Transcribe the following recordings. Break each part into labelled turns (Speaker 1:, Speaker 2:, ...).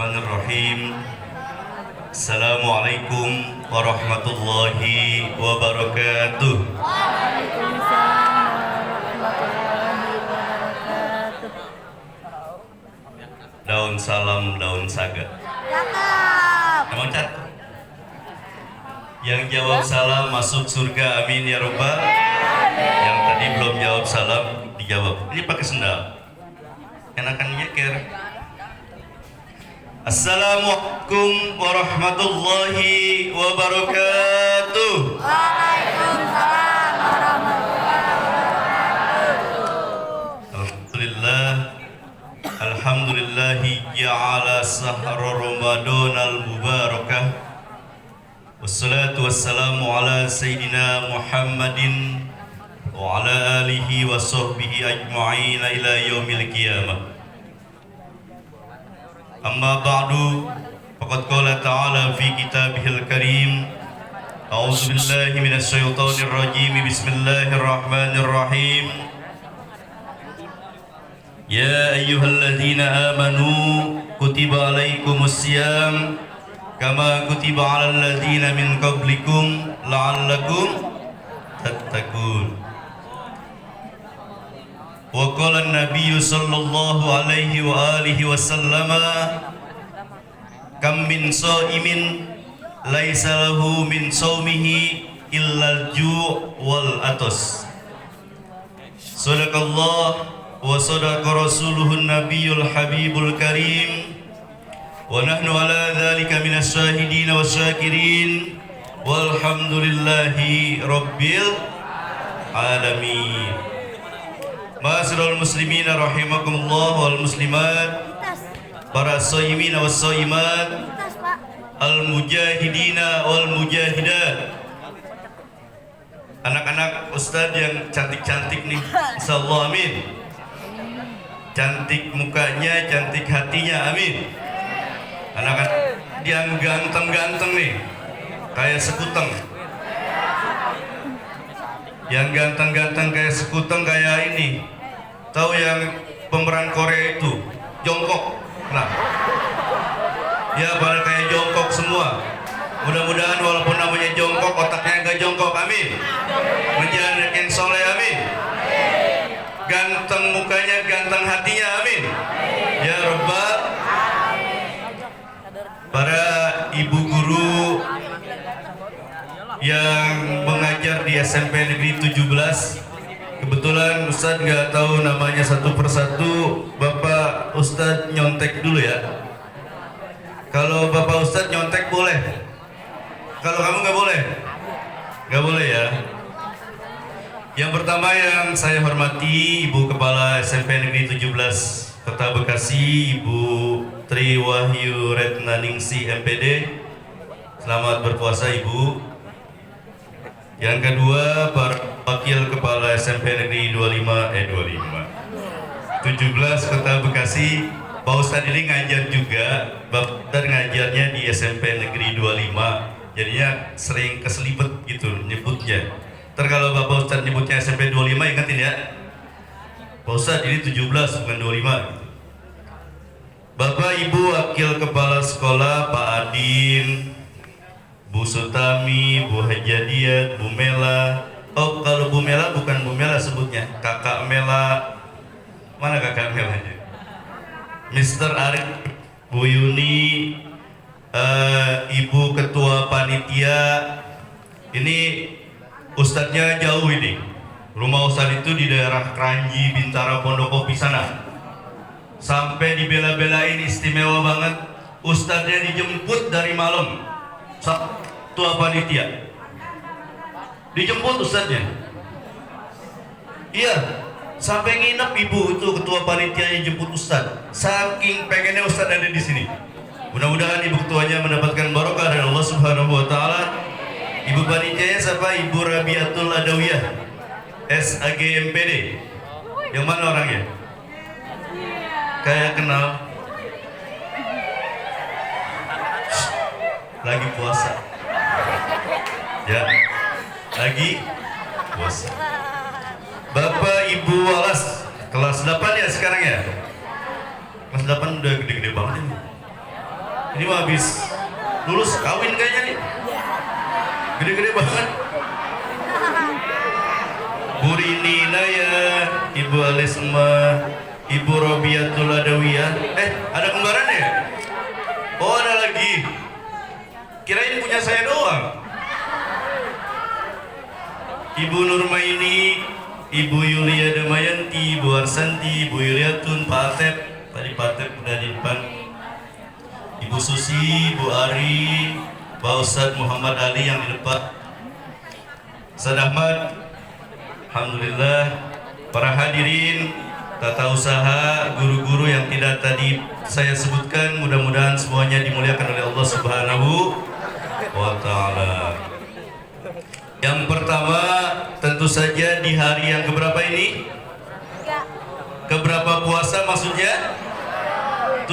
Speaker 1: Bismillahirrahmanirrahim. Assalamualaikum warahmatullahi wabarakatuh.
Speaker 2: Waalaikumsalam warahmatullahi wabarakatuh.
Speaker 1: Daun salam, daun saga.
Speaker 2: Cakep.
Speaker 1: Emang cakep. Yang jawab salam masuk surga, amin ya robbal. Yang tadi belum jawab salam dijawab. Ini pakai sendal. Enakan nyeker. Assalamualaikum warahmatullahi wabarakatuh.
Speaker 2: Waalaikumsalam warahmatullahi wabarakatuh.
Speaker 1: Alhamdulillahi ja'ala sahra Ramadan al-mubarakah. Wassalatu wassalamu ala sayyidina Muhammadin wa ala alihi wa sahbihi ajma'in ila yaumil qiyamah. Amma ba'du, faqad qala ta'ala fi kitabihil karim, a'udzu billahi minasy syaithanir rajim, bismillahirrahmanirrahim. Ya ayyuhalladzina amanu kutiba alaikumus syiyam kama kutiba alal ladzina min qablikum la'allakum tattaqun. Wa qala an-nabiyyu sallallahu alaihi wa alihi wasallam, kam min shaimin laisa lahu min shaumihi illa al-ju' wal atas. Sadaqallah wa sadaqa rasuluhun nabiyyul habibul karim, wa nahnu ala dzalika minas syahidin wasyakirin, walhamdulillahi rabbil alamin. Ma'asyiral muslimin rahimakumullah wal muslimat, para shaimin was shaimat, al mujahidina wal mujahidat, anak-anak ustadz yang cantik-cantik nih, insyaallah amin. Cantik mukanya, cantik hatinya, amin. Anak-anak yang ganteng-ganteng nih, kayak sekuteng. Yang ganteng-ganteng kayak sekuteng, kayak ini. Tahu yang pemeran Korea itu, jongkok. Nah, ya pada kayak jongkok semua. Mudah-mudahan walaupun namanya jongkok, otaknya enggak jongkok, amin. Menjadi yang soleh, amin. Ganteng mukanya, ganteng hatinya, amin. Ya Rabbal. Para ibu guru yang mengajar di SMP Negeri 17, kebetulan Ustadz nggak tahu namanya satu persatu. Bapak Ustadz nyontek dulu ya. Kalau Bapak Ustadz nyontek boleh. Kalau kamu nggak boleh, nggak boleh ya. Yang pertama yang saya hormati Ibu Kepala SMP Negeri 17 Kota Bekasi, Ibu Tri Wahyu Retnaningsi MPD. Selamat berpuasa Ibu. Yang kedua, para wakil kepala SMP Negeri 17 Kota Bekasi. Pak Ustadz ini ngajar juga, Bapak Ustadz ngajarnya di SMP Negeri 25. Jadinya sering keselibet gitu nyebutnya. Ntar kalau Bapak Ustadz nyebutnya SMP 25, ingetin ya, Pak Ustadz ini 17 bukan 25 gitu. Bapak Ibu wakil kepala sekolah, Pak Adin, Bu Sutami, Bu Hajadiat, Bu Mela. Oh, kalau Bu Mela bukan Bu Mela sebutnya, Kakak Mela. Mana Kakak Melanya? Mr. Arif, Bu Yuni, Ibu Ketua Panitia. Ini Ustadznya jauh ini. Rumah Ustadz itu di daerah Kranji, Bintara, Pondokopi sana. Sampai dibela-belain, istimewa banget. Ustadznya dijemput dari malam. Ketua panitia dijemput ustadznya, iya, sampai nginep ibu itu ketua panitianya jemput ustadz, saking pengennya ustadz ada di sini. Mudah-mudahan ibu ketuanya mendapatkan barokah dari Allah Subhanahu Wa Taala. Ibu panitianya siapa? Ibu Rabiatul Adawiyah SAG MPD. Yang mana orangnya? Kayak kenal. Lagi puasa ya, lagi puasa. Bapak Ibu Walas kelas 8 ya sekarang ya. Kelas 8 udah gede-gede banget ini. Ini mah habis lulus kawin kayaknya nih. Gede-gede banget. Bu Rini Naya, Ibu Alisma, Ibu Robiatul Adawiyah. Ada kembaran ya? Oh, ada lagi. Kirain punya saya doang. Ibu Nurmaini, Ibu Yulia Damayanti, Ibu Arsanti, Ibu Yuliatun, Pak Atep. Tadi Pak Atep udah di depan. Ibu Susi, Ibu Ari, Pak Ustadz Muhammad Ali yang di depan. Ustadz Ahmad. Alhamdulillah, para hadirin, tata usaha, guru-guru yang tidak tadi saya sebutkan, mudah-mudahan semuanya dimuliakan oleh Allah Subhanahu wa Ta'ala. Yang pertama, tentu saja di hari yang keberapa ini? Keberapa puasa maksudnya? 7.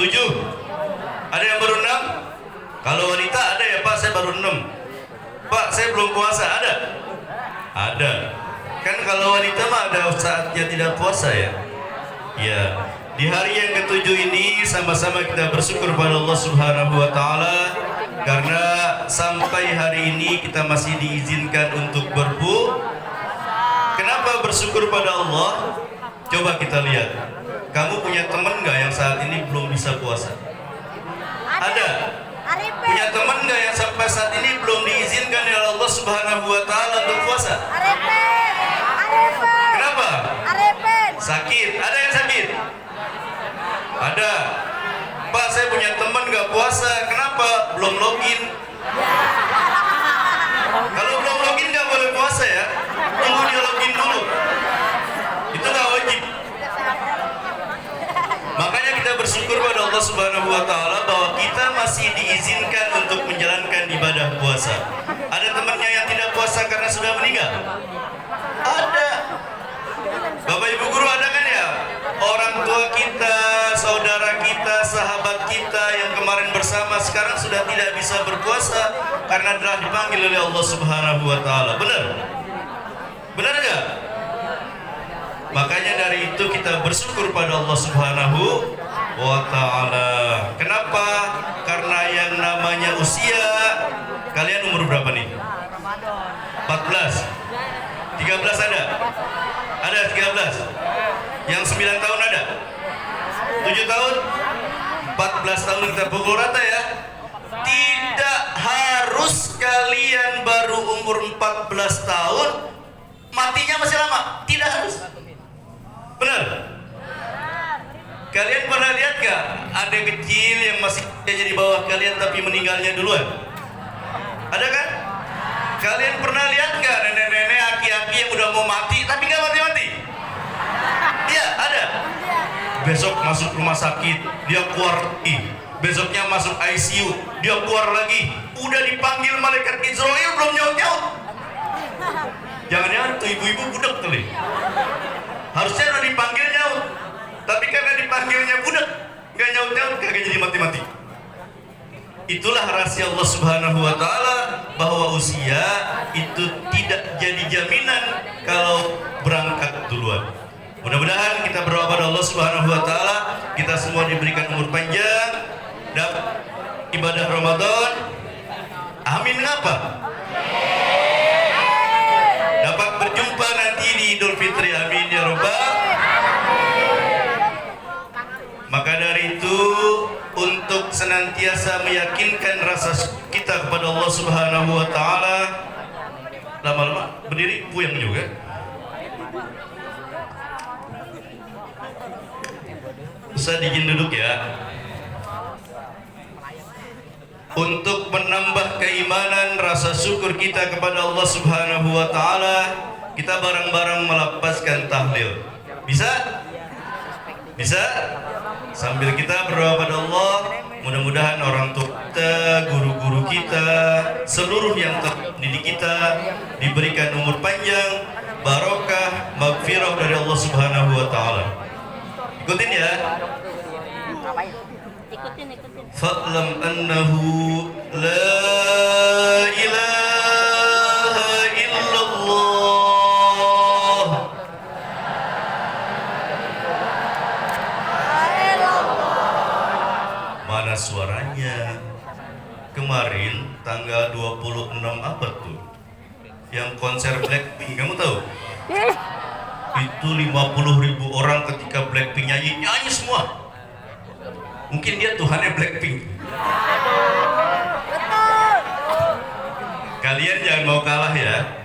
Speaker 1: Ada yang baru 6? Kalau wanita ada ya Pak, saya baru 6. Pak, saya belum puasa, ada? Ada. Kan kalau wanita mah ada saatnya tidak puasa ya. Ya, di hari yang ke-7 ini sama-sama kita bersyukur pada Allah Subhanahu wa Ta'ala karena sampai hari ini kita masih diizinkan untuk Kenapa bersyukur pada Allah? Coba kita lihat. Kamu punya teman nggak yang saat ini belum bisa puasa? Ada. Punya teman nggak yang sampai saat ini belum diizinkan oleh Allah Subhanahu wa Ta'ala untuk puasa? Kenapa? Sakit. Ada yang sakit? Ada. Pak, saya punya teman nggak puasa. Kenapa? Belum login. Kalau belum login nggak boleh puasa ya. Tunggu dia login dulu. Itu nggak wajib. Makanya kita bersyukur pada Allah Subhanahu wa Ta'ala bahwa kita masih diizinkan untuk menjalankan ibadah puasa. Ada temannya yang tidak puasa karena sudah meninggal? Ada. Bapak Ibu guru ada kan ya? Orang tua kita, saudara kita, sahabat kita yang kemarin bersama sekarang sudah tidak bisa berpuasa karena telah dipanggil oleh Allah Subhanahu wa Ta'ala. Benar? Benar enggak? Makanya dari itu kita bersyukur pada Allah Subhanahu wa Ta'ala. Kenapa? Karena yang namanya usia, kalian umur berapa nih? 14. 13 ada? Ada 13. Yang 9 tahun ada? 7 tahun? 14 tahun kita pukul rata ya. Tidak harus kalian baru umur 14 tahun matinya masih lama. Tidak harus. Benar? Kalian pernah lihat gak ada kecil yang masih jadi bawah kalian tapi meninggalnya duluan? Ada kan? Kalian pernah lihat gak nenek-nenek, aki-aki yang udah mau mati tapi gak mati-mati? Iya, ada. Besok masuk rumah sakit, dia keluar lagi. Besoknya masuk ICU, dia keluar lagi. Udah dipanggil malaikat Israel belum nyaut-nyaut. Jangan-jangan tuh ibu-ibu budak kali. Harusnya udah dipanggil nyaut. Tapi karena dipanggilnya budak, gak nyaut-nyaut, kagak jadi mati-mati. Itulah rahasia Allah Subhanahu wa Ta'ala bahwa usia itu tidak jadi jaminan kalau berangkat duluan. Mudah-mudahan kita berdoa pada Allah Subhanahu wa Ta'ala, kita semua diberikan umur panjang, dapat ibadah Ramadan. Amin apa? Dapat berjumpa nanti di Idul Fitri. Amin ya Rabbal. Maka dari itu, untuk senantiasa meyakinkan rasa kita kepada Allah Subhanahu wa Ta'ala, lama-lama berdiri puyeng juga. Ustaz izin duduk ya. Untuk menambah keimanan rasa syukur kita kepada Allah Subhanahu wa Ta'ala, kita bareng-bareng melafazkan tahlil. Bisa? Bisa? Sambil kita berdoa pada Allah, mudah-mudahan orang tua kita, guru-guru kita, seluruh yang terdidik kita diberikan umur panjang, barokah, maghfirah dari Allah Subhanahu wa Ta'ala. Ikutin ya.
Speaker 2: Ikutin.
Speaker 1: Fa'lam annahu la ilaha illallah. Mana suara suaranya. Kemarin tanggal 26 apa tuh? Yang konser Blackpink, kamu tahu? Itu 50.000 orang ketika Blackpink nyanyi semua. Mungkin dia Tuhannya Blackpink. Kalian jangan mau kalah ya.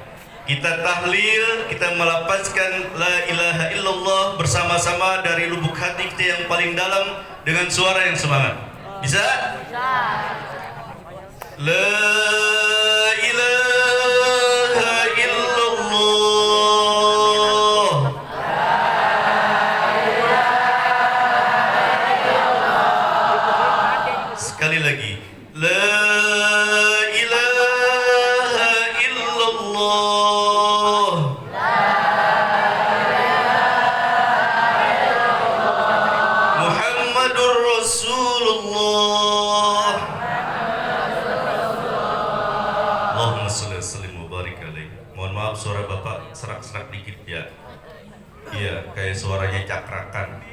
Speaker 1: Kita tahlil, kita melapazkan la ilaha illallah bersama-sama dari lubuk hati kita yang paling dalam dengan suara yang semangat. Bisa? La ilaha illallah. Sekali lagi. La ilaha illallah. Muhammadur Rasulullah. Allahumma sholli wa sallim wa barik alaihi. Mohon maaf suara Bapak serak-serak dikit ya. Iya, kayak suaranya cakrakan.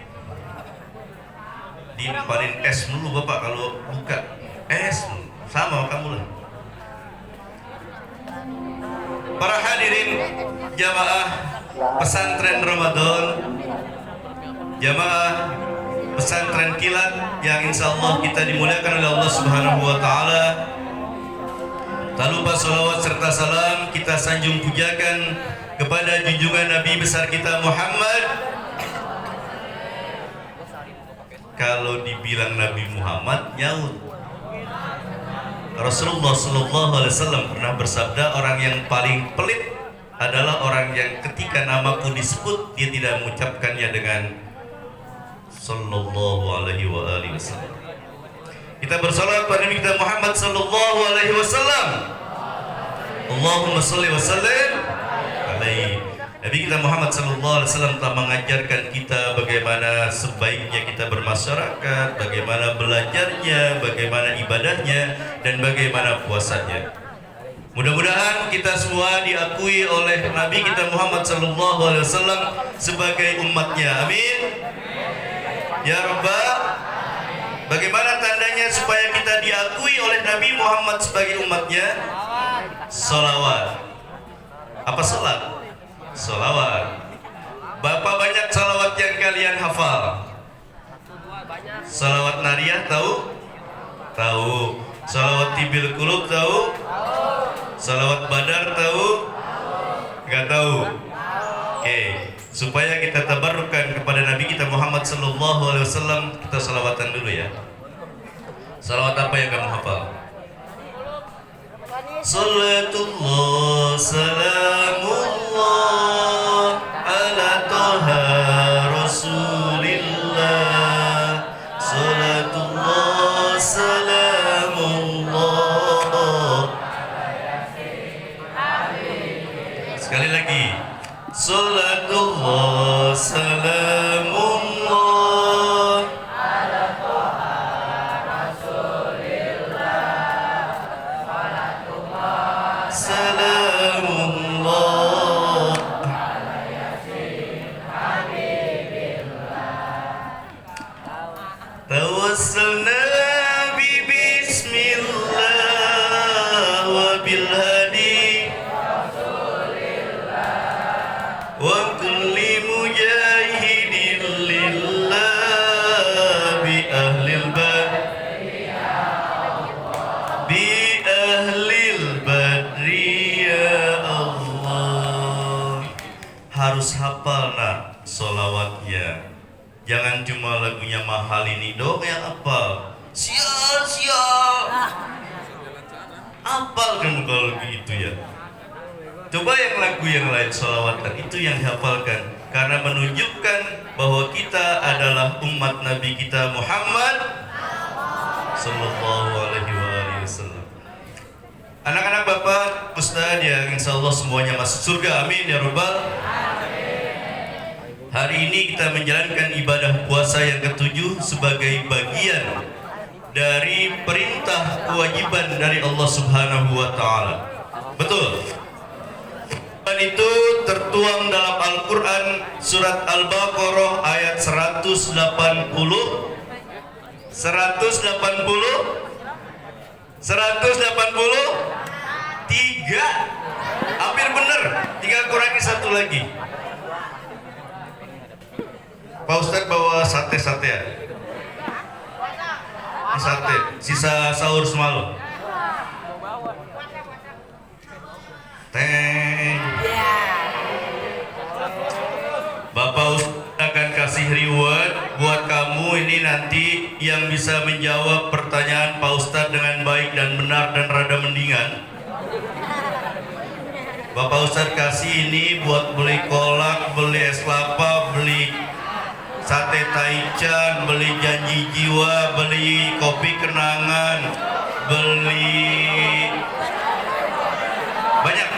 Speaker 1: Dimpanin es dulu Bapak kalau buka. Es sama kamu lah. Para hadirin jamaah pesantren Ramadan, jamaah pesantren kilat yang insya Allah kita dimuliakan oleh Allah Subhanahu wa Ta'ala. Tak lupa salawat serta salam kita sanjung pujakan kepada junjungan Nabi besar kita Muhammad. Kalau dibilang Nabi Muhammad nyaut. Rasulullah Sallallahu Alaihi Wasallam pernah bersabda, orang yang paling pelit adalah orang yang ketika namaku disebut dia tidak mengucapkannya dengan Sallallahu Alaihi Wasallam. Kita bersalawat pada Nabi kita Muhammad Sallallahu Alaihi Wasallam. Allahumma salli wa sallim alaihi. Nabi kita Muhammad Sallallahu Alaihi Wasallam telah mengajarkan kita bagaimana sebaiknya kita bermasyarakat, bagaimana belajarnya, bagaimana ibadahnya, dan bagaimana puasanya. Mudah-mudahan kita semua diakui oleh Nabi kita Muhammad Sallallahu Alaihi Wasallam sebagai umatnya. Amin. Ya Rabbal. Bagaimana tandanya supaya kita diakui oleh Nabi Muhammad sebagai umatnya? Salawat. Apa salat? Salawat. Bapak banyak salawat yang kalian hafal. Salawat nariyah tahu? Tahu. Salawat tibil kulub tahu? Salawat badar tahu? Gak tahu. Oke, supaya kita tabarrukan kepada Nabi kita Muhammad Sallallahu Alaihi Wasallam, kita salawatan dulu ya. Salawat apa yang kamu hafal? Salatullah salamullah ala toha rasulillah. Salatullah salamullah. Sekali lagi. Salatullah salamullah ala toha rasulillah. Salamullah ala yasin habibillah. Tawassalna bi bismillah wa bil hadi rasulillah wa kulli mujahidin lillah bi ahlil badri ya Allah, bi ahlil badri ya Allah. Harus hafal nak solawatnya. Jangan cuma lagunya mahal ini doang yang hafal. Sial. Hafal kan kalau begitu ya. Coba yang lagu yang lain solawatan itu yang dihafalkan, karena menunjukkan bahwa kita adalah umat Nabi kita Muhammad Sallallahu Alaihi Wasallam. Anak-anak Bapak Ustadz yang insya Allah semuanya masuk surga, amin ya Rabbal. Hari ini kita menjalankan ibadah puasa yang ke-7 sebagai bagian dari perintah kewajiban dari Allah Subhanahu wa Ta'ala. Betul. Dan itu tertuang dalam Al-Quran surat Al-Baqarah ayat 180. 180? 183? Hampir bener. Tinggal kurangi satu lagi. Pak Ustadz bawa sate-sate ya? Ini sate, sisa sahur semalam. Teng. Bapak Ustadz akan kasih reward buat kamu ini nanti yang bisa menjawab pertanyaan Pak Ustadz dengan baik dan benar dan rada mendingan. Bapak Ustadz kasih ini buat beli kolak, beli es kelapa, beli sate taichan, beli janji jiwa, beli kopi kenangan, beli banyak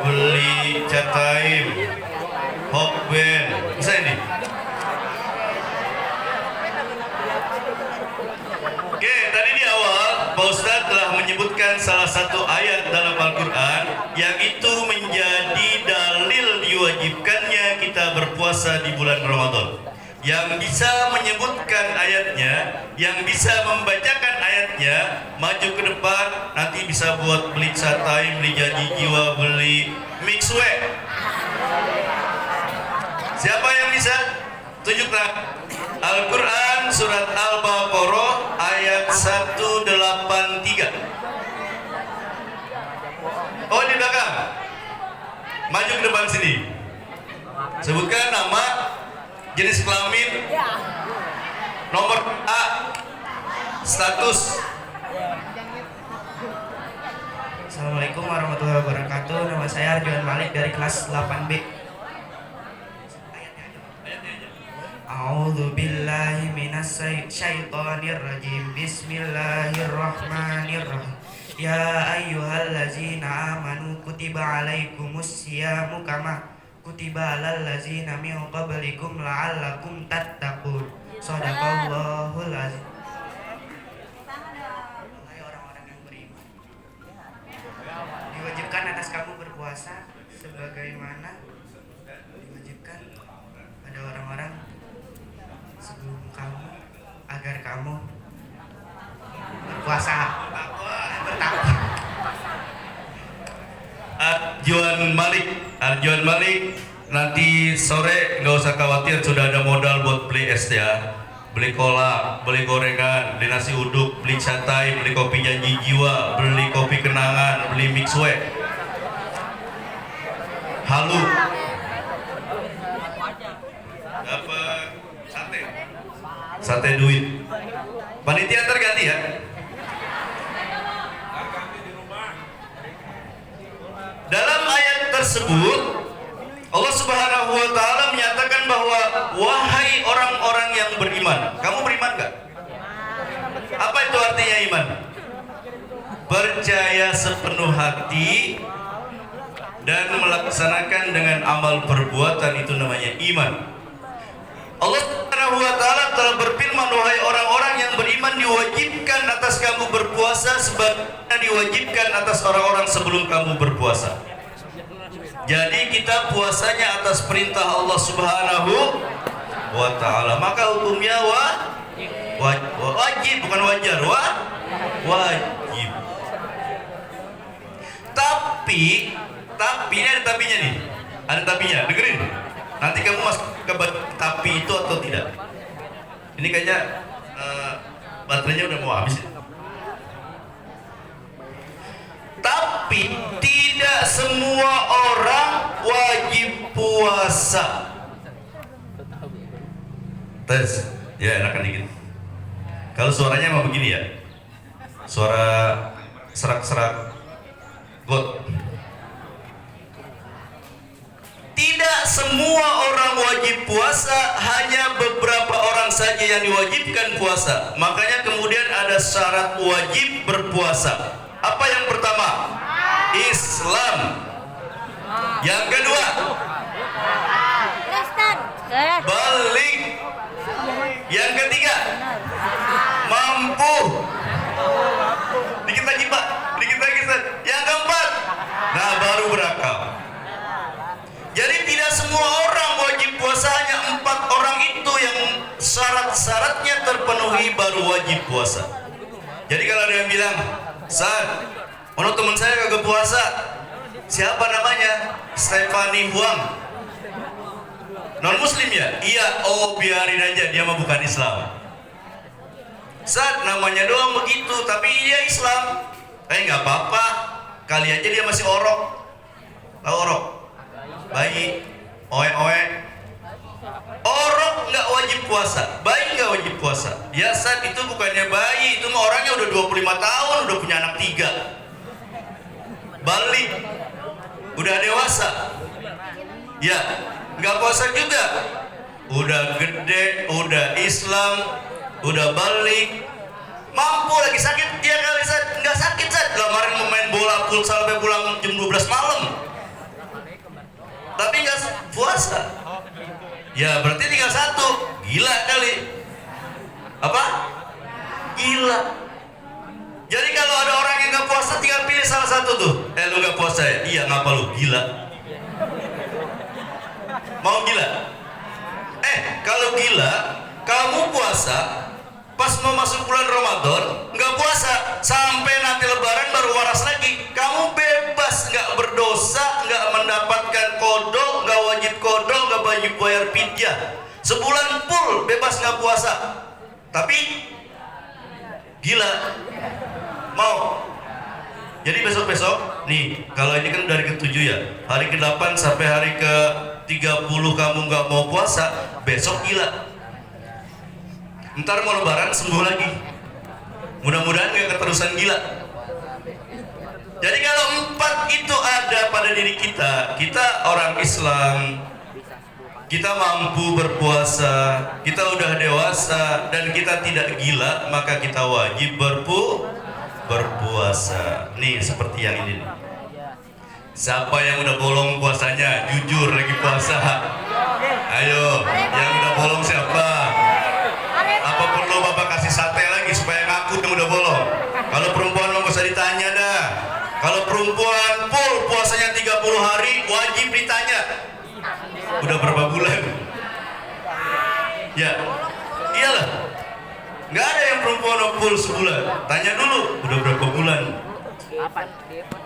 Speaker 1: beli cataim, hokben, bisa ini. Oke, tadi di awal Pak Ustadz telah menyebutkan salah satu ayat dalam Al-Quran yang itu menjadi dalil diwajibkannya kita berpuasa di bulan Ramadan. Yang bisa menyebutkan ayatnya, yang bisa membacakan ayatnya, maju ke depan, nanti bisa buat beli catai, beli janji jiwa, beli mixwe. Siapa yang bisa? Tunjuklah. Al-Quran surat Al-Baqarah ayat 183. Oh, di belakang. Maju ke depan sini. Sebutkan nama, jenis kelamin, nomor A, status.
Speaker 3: Assalamualaikum warahmatullahi wabarakatuh. Nama saya Arjuan Malik dari kelas 8B. A'udzu billahi minasy syaithanir rajim. Bismillahirrahmanirrahim. Ya ayyuhallazina amanu kutiba alaikumus syiyamu kama kutiba alal ladzina min qablikum la'allakum tattaqun. Shadaqallahul azim. Hai orang-orang yang beriman, diwajibkan atas kamu berpuasa sebagaimana diwajibkan pada orang-orang sebelum kamu agar kamu berpuasa bertakwa.
Speaker 1: Arjuan Malik, nanti sore nggak usah khawatir, sudah ada modal buat beli es ya, beli kolak, beli gorengan, beli nasi uduk, beli catai, beli kopi janji jiwa, beli kopi kenangan, beli mixwe, halu, dapat sate duit. Panitia terganti ya. Dalam ayat tersebut Allah Subhanahu wa taala menyatakan bahwa wahai orang-orang yang beriman. Kamu beriman enggak? Apa itu artinya iman? Percaya sepenuh hati dan melaksanakan dengan amal perbuatan, itu namanya iman. Allah Subhanahu wa taala telah berfirman, wahai orang-orang yang beriman, diwajibkan atas kamu berpuasa sebagaimana diwajibkan atas orang-orang sebelum kamu berpuasa. Jadi kita puasanya atas perintah Allah Subhanahu wa taala. Maka hukumnya wajib, bukan wajar, wajib. Tapi ini ada tapinya nih. Ada tapinya, dengerin. Nanti kamu masuk ke tapi itu atau tidak. Ini kayaknya baterainya udah mau habis ya. Tapi tidak semua orang wajib puasa. Tes, ya enakan dikit. Kalau suaranya mau begini ya, suara serak-serak got. Tidak semua orang wajib puasa, hanya beberapa orang saja yang diwajibkan puasa. Makanya kemudian ada syarat wajib berpuasa. Apa yang pertama? Islam. Yang kedua, balik. Yang ketiga, mampu. Dikit lagi Pak, dikit lagi Ustaz. Yang keempat, nah baru berakal. Jadi tidak semua orang wajib puasa, hanya 4 orang itu syaratnya terpenuhi baru wajib puasa. Jadi kalau ada yang bilang, San, mana teman saya kagak puasa? Siapa namanya? Stephanie Huang. Non muslim ya? Iya, oh biarin aja, dia mah bukan Islam. San, namanya doang begitu, tapi dia Islam. Nggak apa-apa, kali aja dia masih orok. Tahu orok? Bayi, oe-oe. Orok nggak wajib puasa, bayi nggak wajib puasa. Ya San, itu bukannya bayi, itu mah orangnya udah 25 tahun, udah punya anak 3. Balik, udah dewasa. Ya, nggak puasa juga. Udah gede, udah Islam, udah balik. Mampu lagi sakit, dia kali nggak sakit San. Kemarin mau main bola futsal sampai pulang jam 12 malam. Tapi nggak puasa. Ya berarti tinggal 1. Gila kali. Apa? Gila. Jadi kalau ada orang yang nggak puasa, tinggal pilih salah satu tuh. Lu nggak puasa ya? Iya, ngapa lu? Gila. Mau gila? Kalau gila, kamu puasa pas mau masuk bulan Ramadan, nggak puasa sampai nanti Lebaran baru waras lagi. Kamu bebas, nggak berdosa, nggak mendapatkan kodok, nggak wajib kodok, nggak wajib bayar fidyah. Sebulan full bebas nggak puasa. Tapi gila. Mau? Jadi besok-besok nih, kalau ini kan dari ke-7 ya, hari ke-8 sampai hari ke-30 kamu nggak mau puasa, besok gila. Ntar mau Lebaran sembuh lagi. Mudah-mudahan nggak keterusan gila. Jadi kalau 4 itu ada pada diri kita, kita orang Islam, kita mampu berpuasa, kita udah dewasa, dan kita tidak gila, maka kita wajib berpuasa. Nih seperti yang ini nih. Siapa yang udah bolong puasanya, jujur lagi puasa? Ayo, yang udah bolong siapa? Apa perlu Bapak kasih sate lagi supaya ngaku yang udah bolong? Kalau perempuan nggak usah ditanya dah. Kalau perempuan full puasanya 30 hari, wajib ditanya. Udah berapa bulan? Ya, iyalah. Nggak ada yang perempuan full sebulan. Tanya dulu, udah berapa bulan?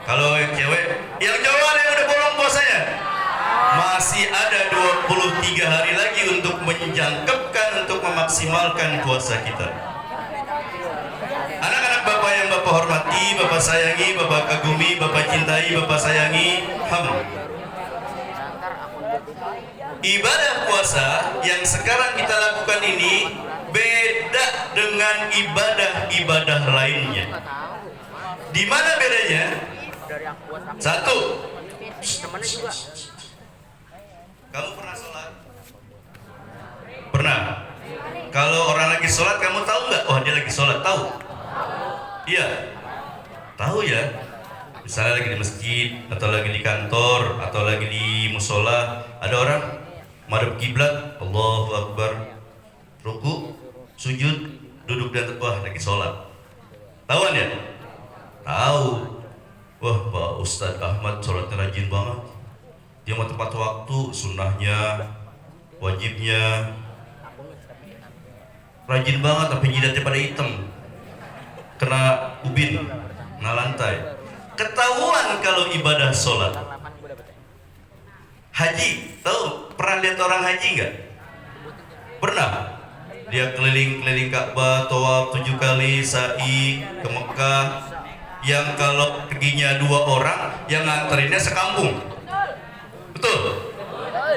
Speaker 1: Kalau yang cewek, yang cowok ada yang udah bolong puasanya? Masih ada 23 hari lagi untuk menjangkepkan, untuk memaksimalkan puasa kita. Anak-anak Bapak yang Bapak hormati, Bapak sayangi, Bapak kagumi, Bapak cintai, Bapak sayangi, ibadah puasa yang sekarang kita lakukan ini beda dengan ibadah-ibadah lainnya. Di mana bedanya? Satu, kamu pernah sholat? Pernah? Kalau orang lagi sholat, kamu tahu nggak? Oh, dia lagi sholat, tahu? Iya, tahu ya. Misalnya lagi di masjid, atau lagi di kantor, atau lagi di musola, ada orang madhab kiblat, Allahu Akbar, ruku, sujud, duduk dan wah lagi sholat. Tahuan ya? Tahu. Wah, Pak Ustadz Ahmad sholatnya rajin banget. Dia mau tepat waktu, sunnahnya, wajibnya, rajin banget, tapi jidatnya pada hitam, kena ubin, kena lantai. Ketahuan kalau ibadah sholat. Haji, tahu? Pernah lihat orang haji nggak? Pernah? Dia keliling-keliling Ka'bah, tawaf 7 kali, sa'i ke Mekah. Yang kalau perginya 2 orang, yang nganterinnya sekampung. Betul?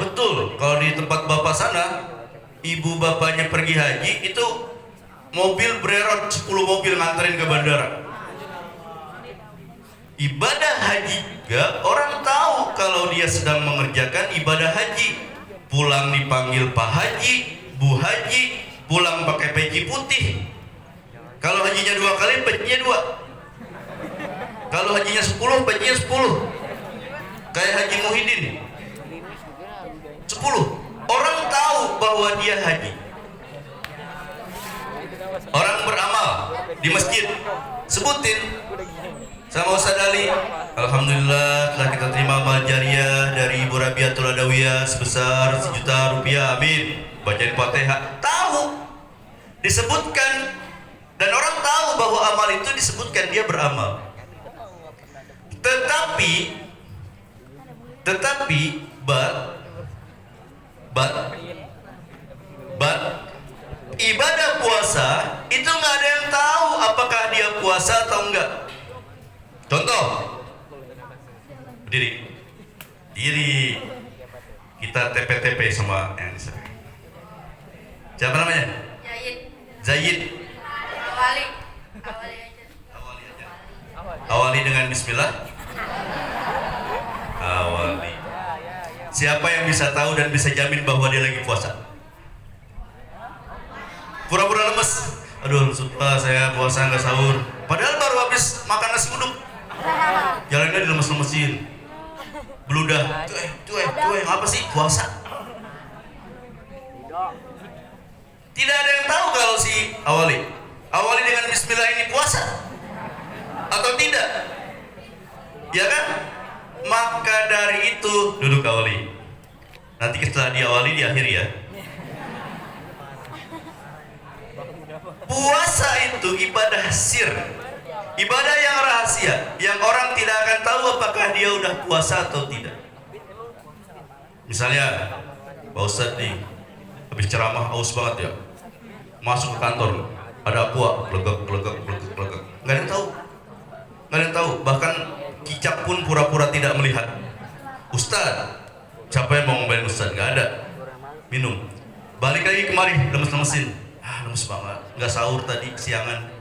Speaker 1: Betul. Kalau di tempat bapak sana, ibu bapaknya pergi haji, itu mobil bererot 10 mobil nganterin ke bandara. Ibadah haji juga orang tahu kalau dia sedang mengerjakan ibadah haji. Pulang dipanggil Pak Haji, Bu Haji, pulang pakai peci putih. Kalau hajinya 2 kali, pecinya 2. Kalau hajinya 10, pecinya 10. Kayak Haji Muhyiddin 10. Orang tahu bahwa dia haji. Orang beramal di masjid, sebutin sama Ustaz Ali, alhamdulillah telah kita terima amal jariah dari Ibu Rabiatul Adawiyah sebesar 1 juta rupiah, amin. Bacain Fatihah. Tahu disebutkan, dan orang tahu bahwa amal itu disebutkan dia beramal. Tetapi but ibadah puasa itu nggak ada yang tahu apakah dia puasa atau enggak. Contoh, berdiri, diri, kita TP sama yang di sana. Siapa namanya? Zaid.
Speaker 2: Awali aja.
Speaker 1: Awali dengan bismillah. Awali. Siapa yang bisa tahu dan bisa jamin bahwa dia lagi puasa? Pura-pura lemes. Aduh, sumpah saya puasa nggak sahur. Padahal baru habis makan nasi uduk. Jalannya dilemes-lemesin. Beludah. Cuek. Apa sih puasa? Tidak ada yang tahu kalau si awali dengan bismillah ini puasa atau tidak. Ya kan? Maka dari itu duduk awali. Nanti setelah diawali diakhiri ya. Puasa itu ibadah sir, ibadah yang rahasia, yang orang tidak akan tahu apakah dia udah puasa atau tidak. Misalnya, Pak Ustadz nih habis ceramah aus banget ya, masuk ke kantor ada aqua, legak, nggak ada yang tahu, bahkan kicap pun pura-pura tidak melihat. Ustadz, siapa yang mau ngomongin Ustadz? Nggak ada. Minum, balik lagi kemari lemes-lemesin. Lemes banget, nggak sahur tadi siangan.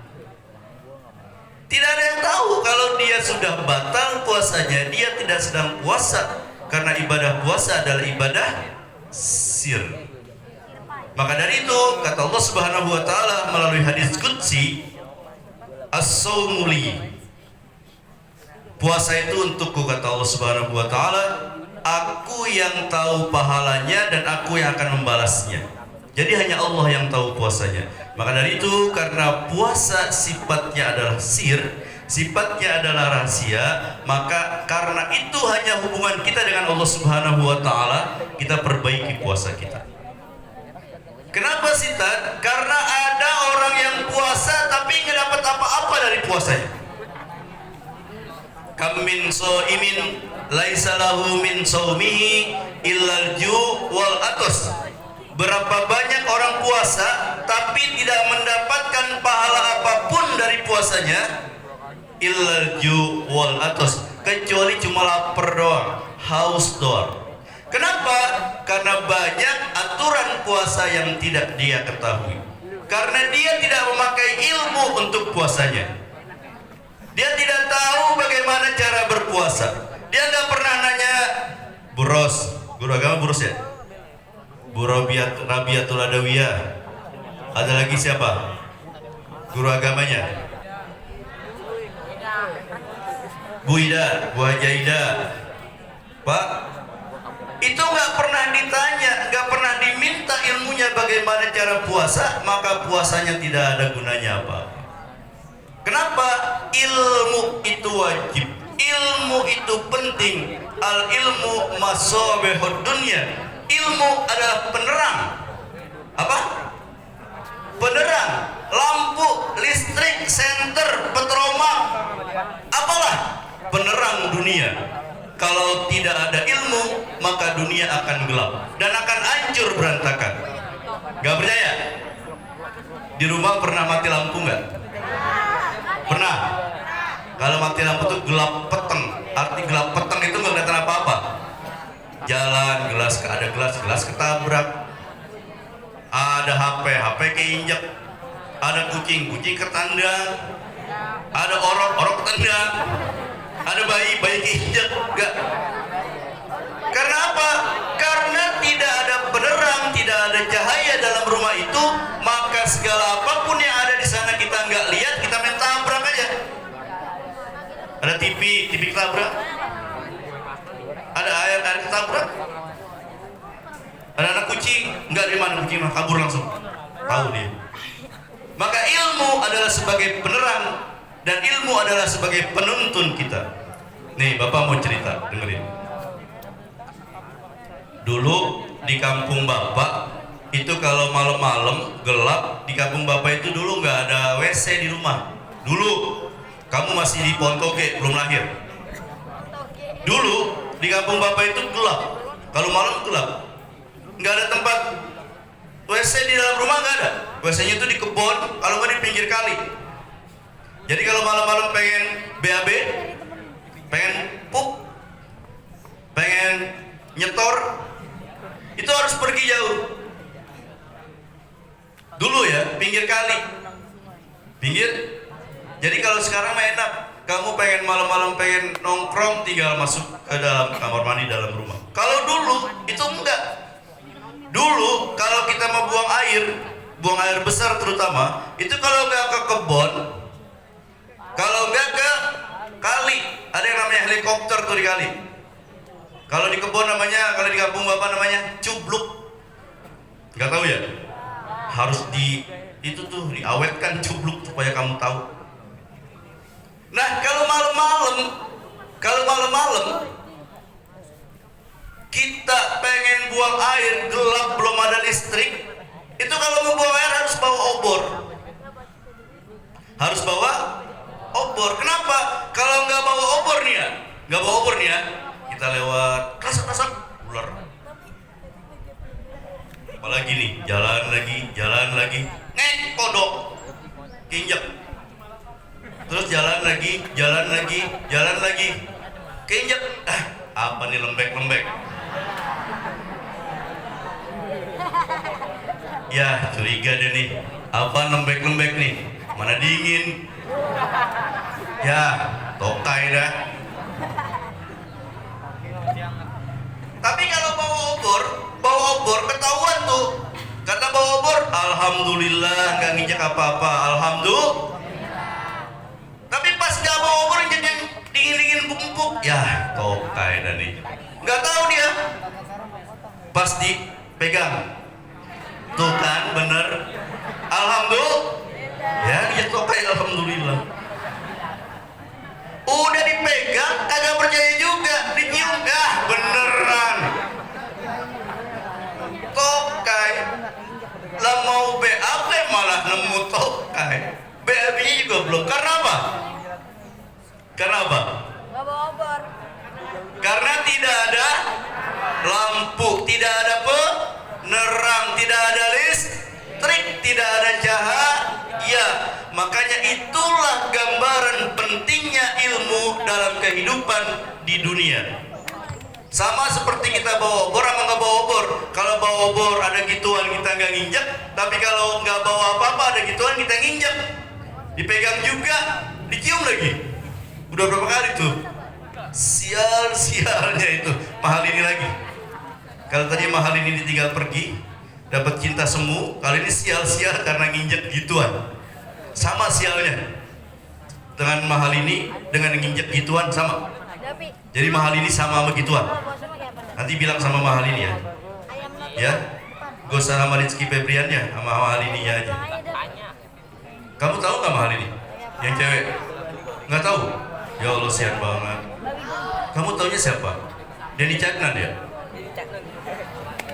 Speaker 1: Tidak ada yang tahu kalau dia sudah batal puasanya, dia tidak sedang puasa, karena ibadah puasa adalah ibadah sir. Maka dari itu kata Allah Subhanahu wa taala melalui hadis qudsi, as-saumu li. Puasa itu untukku, kata Allah Subhanahu wa taala, aku yang tahu pahalanya dan aku yang akan membalasnya. Jadi hanya Allah yang tahu puasanya. Maka dari itu, karena puasa sifatnya adalah sir, sifatnya adalah rahasia, maka karena itu hanya hubungan kita dengan Allah Subhanahu wa taala, kita perbaiki puasa kita. Kenapa sih, Tad? Karena ada orang yang puasa tapi nggak dapat apa-apa dari puasanya. Kam min shaimin laisa lahu min shaumihi illal ju' wal atos. Berapa banyak orang puasa tapi tidak mendapatkan pahala apapun dari puasanya, illal ju' wal atos, kecuali cuma lapar doang, haus doang. Kenapa? Karena banyak aturan puasa yang tidak dia ketahui. Karena dia tidak memakai ilmu untuk puasanya. Dia tidak tahu bagaimana cara berpuasa. Dia nggak pernah nanya, Buros, guru agama Buros ya? Bu Rabiatul Adawiyah. Ada lagi siapa? Guru agamanya? Bu Ida, Bu Haja Ida. Pak, itu nggak pernah ditanya, nggak pernah diminta ilmunya bagaimana cara puasa, maka puasanya tidak ada gunanya apa. Kenapa? Ilmu itu wajib, ilmu itu penting. Al ilmu masabihud dunya. Ilmu adalah penerang. Apa? Penerang, lampu, listrik, senter, petromang, apalah penerang dunia. Kalau tidak ada ilmu, maka dunia akan gelap dan akan hancur berantakan. Gak percaya? Di rumah pernah mati lampu nggak? Pernah? Kalau mati lampu itu gelap peteng. Arti gelap peteng itu nggak kelihatan apa-apa. Jalan, gelas ketabrak, ada HP keinjak, ada kucing ketandang, ada orok ketandang, ada bayi keinjak, enggak. Karena apa? Karena tidak ada penerang, tidak ada cahaya dalam rumah itu, maka segala apapun yang ada di sana kita nggak lihat, kita main tabrak aja. Ada TV ketabrak, ada air ketabrak, ada anak kucing, nggak di mana kucing mah kabur langsung, tahu dia. Maka ilmu adalah sebagai penerang dan ilmu adalah sebagai penuntun kita. Nih Bapak mau cerita, dengerin. Dulu di kampung Bapak itu kalau malam-malam gelap di kampung Bapak itu dulu nggak ada WC di rumah. Dulu kamu masih di Pontoge, belum lahir. Dulu di kampung Bapak itu gelap. Kalau malam gelap, nggak ada tempat WC di dalam rumah, nggak ada. WC-nya itu di kebun, kalau nggak di pinggir kali. Jadi kalau malam-malam pengen BAB, pengen pup, pengen nyetor, itu harus pergi jauh. Dulu ya, pinggir kali, pinggir. Jadi kalau sekarang mah enak, kamu pengen malam-malam pengen nongkrong, tinggal masuk ke dalam kamar mandi dalam rumah. Kalau dulu itu enggak. Dulu kalau kita mau buang air besar terutama, itu kalau nggak ke kebun, kalau nggak ke kali, ada yang namanya helikopter tuh di kali. Kalau di kebun namanya, kalau di kampung Bapak namanya cubluk. Nggak tahu ya? Harus itu tuh diawetkan cubluk supaya kamu tahu. Nah, kalau malam-malam kita pengen buang air, gelap, belum ada listrik, itu kalau mau buang air harus bawa obor. Harus bawa obor. Kenapa? Kalau nggak bawa obor nih ya, kita lewat kasap-kasap ular. Apalagi nih, jalan lagi, kodok, kinjak. Terus jalan lagi, keinjak. Apa nih lembek-lembek? Ya, curiga deh nih. Apa lembek-lembek nih? Mana dingin? Ya, tokai dah. Tapi kalau bawa obor ketahuan tuh. Kata bawa obor, alhamdulillah nggak nginjak apa-apa, alhamdulillah. Tapi pas nggak bawa obor injak yang dingin-dingin empuk-empuk, ya tokai dah nih. Nggak tahu dia. Pas dipegang, tuh kan bener, alhamdulillah. Ya dia tokai alhamdulillah. Udah dipegang, kagak percaya juga, dicium, beneran. Tokai. Lah mau BAB malah nemu tokai. BAB-nya juga belum. Karena apa?
Speaker 2: Nggak bawa obor.
Speaker 1: Karena tidak ada lampu, tidak ada penerang, tidak ada listrik, tidak ada cahaya. Makanya itulah gambaran pentingnya ilmu dalam kehidupan di dunia. Sama seperti kita bawa obor sama nggak bawa obor. Kalau bawa obor ada gituan kita nggak nginjak, tapi kalau nggak bawa apa-apa ada gituan kita nginjak. Dipegang juga, dicium lagi. Udah berapa kali tuh? Sial-sialnya itu. Mahal ini lagi. Kalau tadi mahal ini ditinggal pergi, dapat cinta semu. Kali ini sial-sial karena nginjek gituan. Sama sialnya. Dengan mahal ini, dengan nginjek gituan sama. Jadi mahal ini sama begituan. Nanti bilang sama mahal ini ya. Ya, gak usah sama Rizky Febriannya, sama mahal ininya aja. Kamu tahu nggak mahal ini? Yang cewek? Nggak tahu? Ya Allah, sian banget. Kamu taunya siapa? Denny Caknan ya?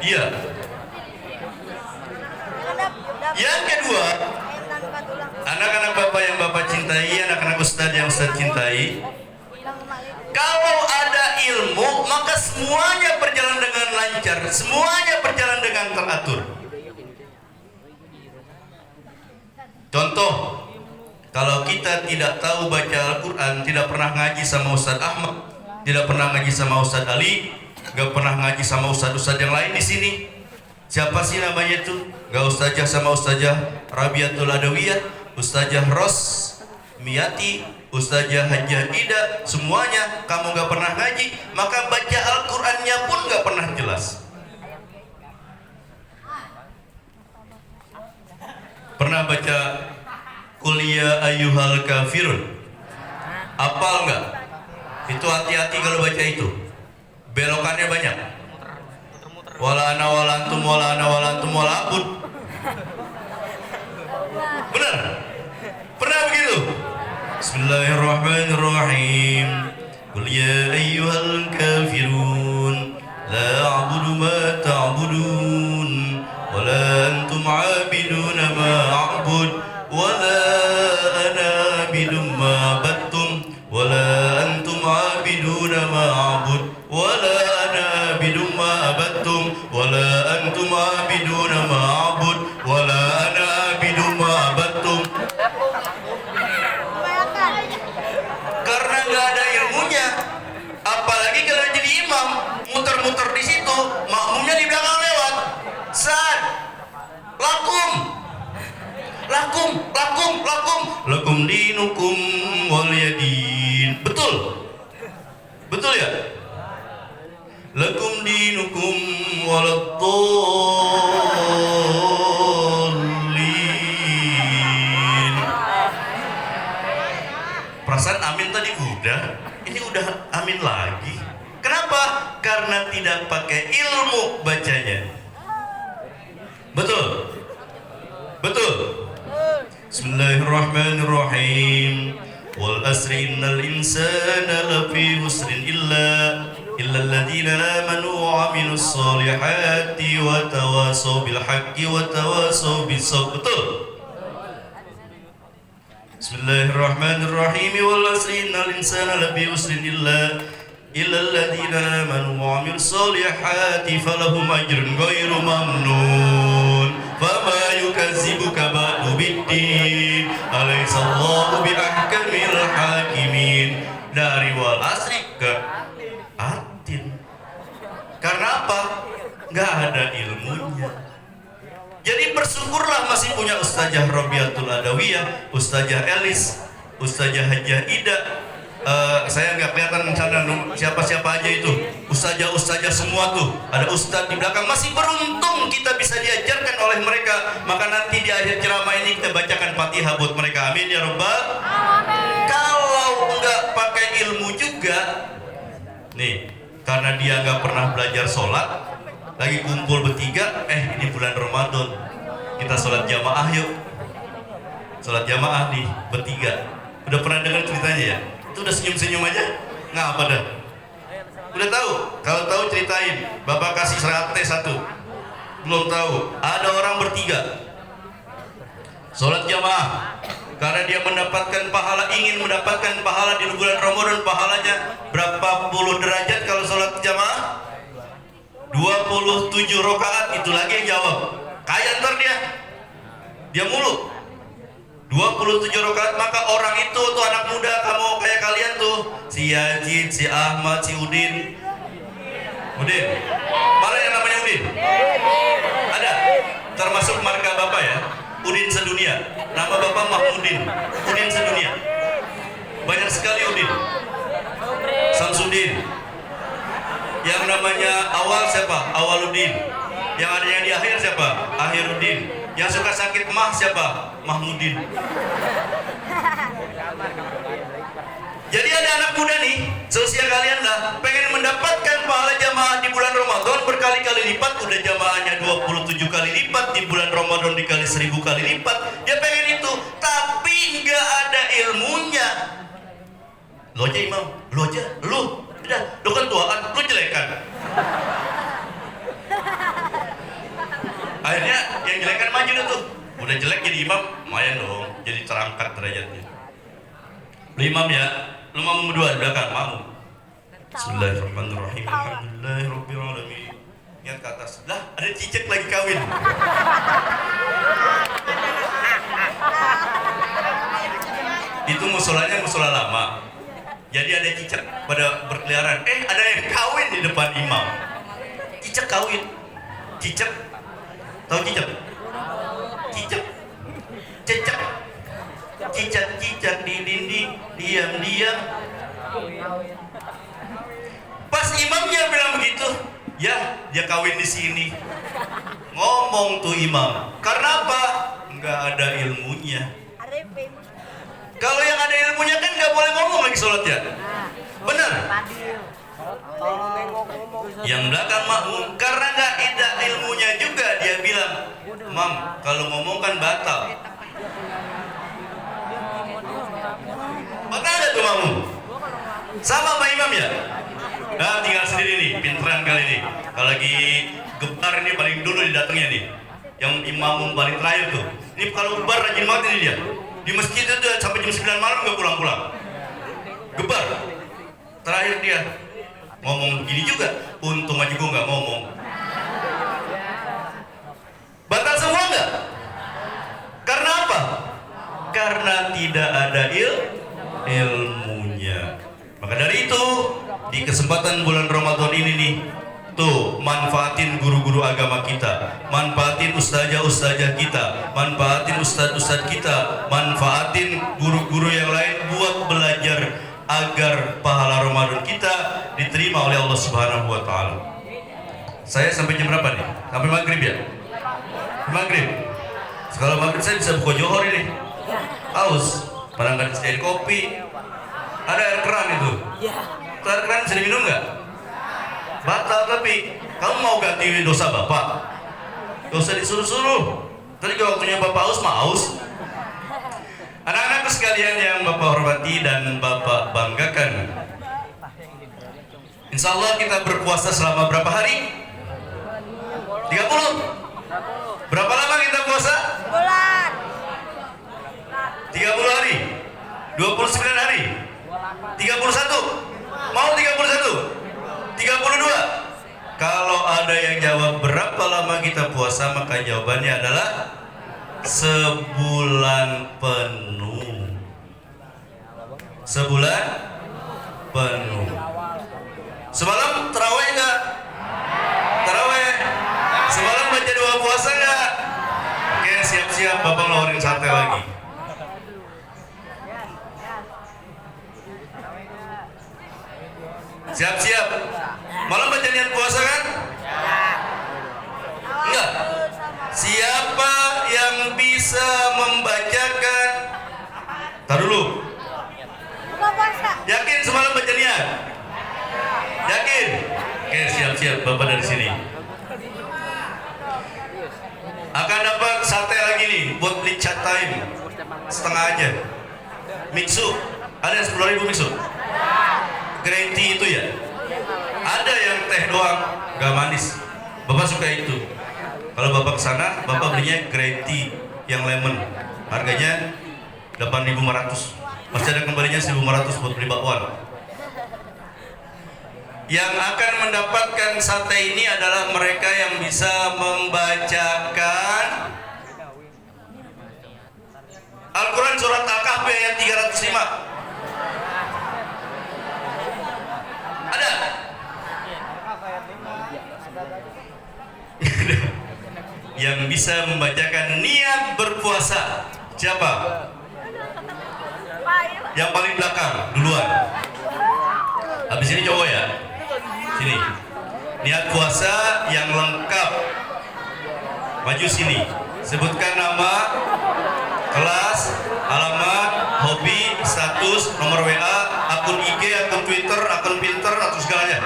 Speaker 1: Iya. Yang kedua, anak-anak Bapak yang Bapak cintai, anak-anak Ustadz yang Ustadz cintai, kalau ada ilmu, maka semuanya berjalan dengan lancar, semuanya berjalan dengan teratur. Contoh, kalau kita tidak tahu baca Al-Quran, tidak pernah ngaji sama Ustadz Ahmad, tidak pernah ngaji sama Ustadz Ali, gak pernah ngaji sama Ustadz-Ustadz yang lain di sini. Siapa sih namanya itu? Gak Ustazah sama Ustazah Rabiatul Adawiyah, Ustazah Ros Miati, Ustazah Hajjah Ida, semuanya kamu gak pernah ngaji, maka baca Al-Qurannya pun gak pernah jelas. Pernah baca Qul ya ayyuhal kafirun? Apal nggak? Itu hati-hati kalau baca itu. Belokannya banyak. Wala ana wala antum wala ana wala antum wala abud. Benar? Pernah begitu? Bismillahirrahmanirrahim. Qul ya ayyuhal kafirun la a'budu ma ta'budun wala lakum dinukum waliyadin. Betul? Betul ya? Lakum dinukum waladdallin. Perasaan amin tadi udah, ini udah amin lagi. Kenapa? Karena tidak pakai ilmu bacanya. Betul? Betul? Bismillahirrahmanirrahim. Wal asri innal insana lafi husrin illa alladziina aamanu wa 'amilus shalihati wa tawasaw bil haqqi wa tawasaw bis sabr. Betul? Bismillahirrahmanirrahim. Wal asri innal insana lafi husrin illa alladziina aamanu wa 'amilus shalihati falahum ajrun ghairu mamnun. Fama yukazzibuka ba'du biddin alaysa Allahu biahkamil hakimin. Dari wal asri ke atin. Karena apa? Nggak ada ilmunya. Jadi bersyukurlah masih punya Ustazah Robiatul Adawiyah, Ustazah Elis, Ustazah Hajah Ida. Saya nggak kelihatan sana siapa-siapa aja itu, ustazah semua tuh, ada ustadz di belakang. Masih beruntung kita bisa diajarkan oleh mereka. Maka nanti di akhir ceramah ini kita bacakan Fatihah buat mereka. Amin ya Rabbal. Kalau nggak pakai ilmu juga, nih, karena dia nggak pernah belajar sholat, lagi kumpul bertiga, ini bulan Ramadan, kita sholat jamaah yuk. Sholat jamaah nih bertiga. Udah pernah dengar ceritanya ya? Itu udah senyum-senyum aja? Nggak apa dah? Udah tahu? Kalau tahu ceritain. Bapak kasih sate satu. Belum tahu? Ada orang bertiga sholat jamaah karena dia mendapatkan pahala, ingin mendapatkan pahala di bulan Ramadan. Pahalanya berapa puluh derajat kalau sholat jamaah? 27 rakaat. Itu lagi yang jawab. Kaya ntar dia mulu 27 rakaat. Maka orang itu tuh anak muda, kamu kayak kalian tuh, si Yazid, si Ahmad, si Udin. Mana yang namanya Udin? Ada? Termasuk marga bapak ya? Udin sedunia. Nama bapak Mahmudin. Udin sedunia. Banyak sekali Udin. Samsudin. Yang namanya awal siapa? Awaludin. Yang ada yang di akhir siapa? Akhiruddin. Yang suka sakit mah siapa? Mahmudin. Jadi ada anak muda nih, seusia kalian lah, pengen mendapatkan pahala jamaah di bulan Ramadan berkali-kali lipat. Udah jamaahnya 27 kali lipat, di bulan Ramadan dikali 1000 kali lipat. Dia pengen itu, tapi nggak ada ilmunya. Lo aja imam, lo aja, lo kan tuaan, lo jelekan. Akhirnya yang jelekan maju tuh. Udah jelek jadi imam, lumayan dong, jadi terangkat derajatnya. Lu imam ya, lu mau berdua di belakang, mau. Bismillahirrahmanirrahim. Alhamdulillahirabbil alamin. Ingat ke atas. Lah, ada cicak lagi kawin. Itu musolanya musola lama. Jadi ada cicak pada berkeliaran. Ada yang kawin di depan imam. Cicak kawin. Cicak. Tahu cicak? Cicak. Cicak di dinding, diam-diam. Pas imamnya bilang begitu, ya dia kawin di sini. Ngomong tuh imam. Karena apa? Nggak ada ilmunya. Kalau yang ada ilmunya kan nggak boleh ngomong lagi sholat ya. Benar? Yang belakang makmum karena nggak ada ilmunya juga, dia bilang, "Mam, kalau ngomong kan batal." Batal nggak tuh makmum? Sama sama imam ya? Nah, tinggal sendiri nih, pinteran kali ini. Kalau lagi gebar ini paling dulu didatengnya nih. Yang imam paling terakhir tuh. Ini kalau gebar rajin banget ini dia. Di masjid itu sampai jam 9 malam nggak pulang-pulang. Gebar. Terakhir dia ngomong begini juga. Untung aja gue nggak ngomong. Batal semua nggak? Karena apa? Karena tidak ada ilmunya. Maka dari itu, di kesempatan bulan Ramadan ini nih, Tuh, manfaatin guru-guru agama kita, manfaatin ustazah-ustazah kita, manfaatin ustaz-ustaz kita, manfaatin guru-guru yang lain buat belajar agar pahala Ramadan kita diterima oleh Allah Subhanahu wa taala. Saya sampai jam berapa nih? Sampai maghrib ya? Maghrib. Kalau maghrib saya bisa buka johor ini. Haus. Padahal nggak disediain kopi. Ada air keran itu. Air keran bisa diminum nggak? Batal tapi kamu mau ganti dosa bapak? Gak usah disuruh-suruh. Tadi kalau waktunya bapak haus, mah haus. Anak-anakku sekalian yang bapak hormati dan bapak banggakan, insya Allah kita berpuasa selama berapa hari? 30. Berapa lama kita puasa?
Speaker 2: Bulan.
Speaker 1: 30 hari, 29 hari, 31. Mau 31? 32. Kalau ada yang jawab berapa lama kita puasa, maka jawabannya adalah sebulan penuh. Sebulan penuh. Semalam terawih enggak? Terawih. Semalam baca doa puasa enggak? Oke, siap-siap Bapak ngeluarin sate lagi. Siap-siap. Malam baca niat puasa kan? Enggak. Siapa yang bisa membacakan? Tar dulu.
Speaker 2: Buka puasa.
Speaker 1: Yakin semalam baca niat? Yakin? Oke, siap-siap Bapak dari sini. Akan dapat sate lagi nih buat beli chat time. Setengah aja. Mixu. Ada 10.000 mixu? Green tea itu ya? Ada yang teh doang, gak manis. Bapak suka itu. Kalau Bapak kesana, Bapak belinya green tea yang lemon. Harganya 8.500. Masih ada kembalinya 1.500 buat beli bakwan. Yang akan mendapatkan sate ini adalah mereka yang bisa membacakan Al-Quran surat Al-Kahfi ayat 305. Ada? Yang bisa membacakan niat berpuasa. Siapa? Yang paling belakang duluan. Habis ini cowok ya. Sini. Niat puasa yang lengkap. Maju sini. Sebutkan nama, kelas, alamat, hobi, status, nomor WA, akun IG, akun Twitter, akun Pinter, atau segalanya.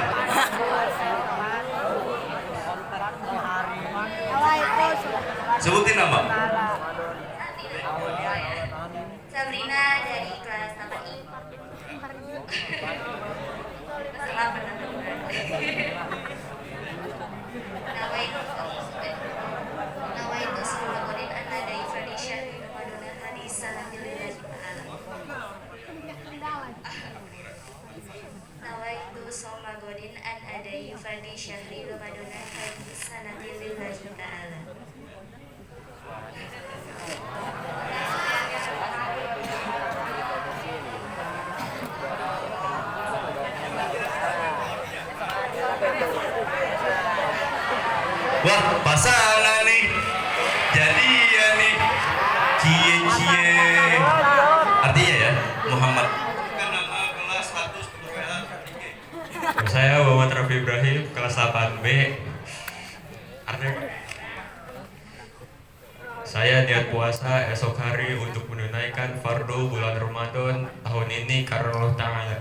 Speaker 1: Sebutin nama.
Speaker 2: Sabrina dari kelas 8I. Salah benar. Nawaitu Sulaiman an-Nadai Fadisha di Ramadan hadis sanadillah ta'ala. Nawaitu Sulaiman an-Nadai Fadisha di Ramadan hadis sanadillah ta'ala.
Speaker 1: Wah, pasangan nih. Jadian nih. Cie-cie. Artinya ya, Muhammad. Kan nama, kelas, status, nomor WA, IG.
Speaker 4: Saya Muhammad Rafi Ibrahim, kelas 8B. Artinya, saya niat puasa esok hari untuk menunaikan fardu bulan Ramadan tahun ini karena Allah Ta'ala.